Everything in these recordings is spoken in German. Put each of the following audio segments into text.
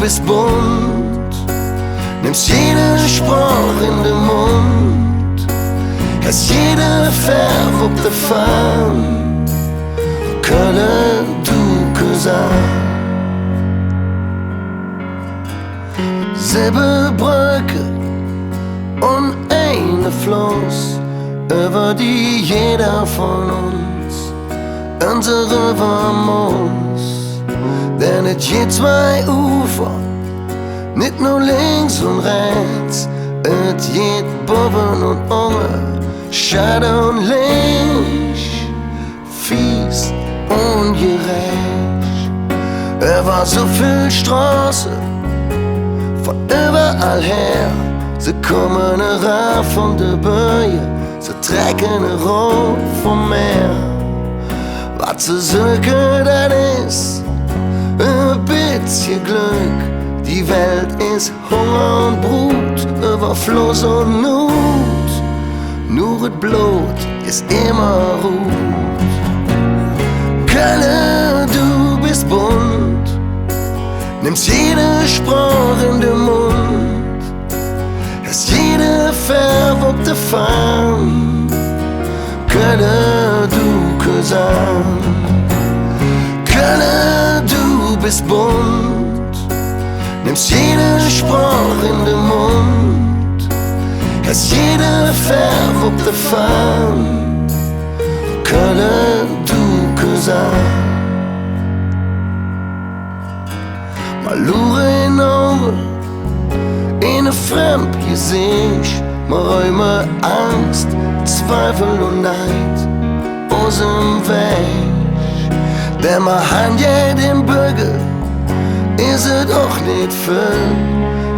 bist bunt, nimmst jede Sprache in den Mund, hast jede verwuppte Farm, Kölle du gesagt. Selbe Brücke und eine Fluss, über die jeder von uns unsere muss. Denn es gibt zwei Ufer, nicht nur links und rechts, es gibt Boven und Unge, Schade und Licht, fies und gerecht. Über so viel Straße, von überall her, sie kommen rauf von der Böje, sie trecken rot vom Meer. Was sie suchen, das ist ein bisschen Glück. Die Welt ist Hunger und Brut, über Fluss und Not. Nur das Blut ist immer rot. Kölle, du bist bunt, nimmst jede Sprache in den Mund, hast jede verwuppte Farm, Kölle, du Cousin. Kölle, du bist bunt, nimmst jede Sprache in den Mund, hast jede verwuppte Farm, Kölle, du Cousin. Malure in Augen, in ein fremd Gesicht, mal Räume Angst, Zweifel und Neid aus dem Weg. Denn man hat jeden Bürger, ist es auch nicht viel,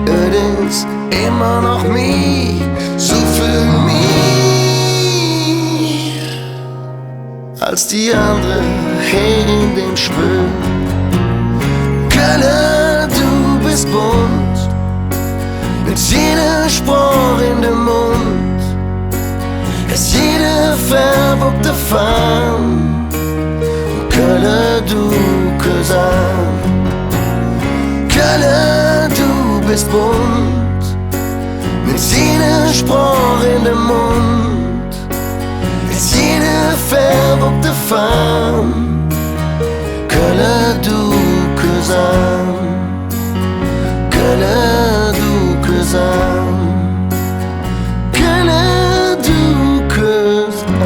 es ist immer noch mich, so viel mehr, als die anderen in dem Spiel. Kölle, du bist bunt, mit jeder Sprache in den Mund, hast jede verwuppte Farm, Kölle, du Cousin. Kölle, du bist bunt, mit jeder Sprache in den Mund, hast jede verwuppte Farm, Kölle, du Cousin. Kölle, du Cousin. Kölle, du Cousin.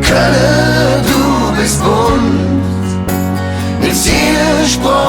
Kölle, du bist bunt, mit jeder Sprache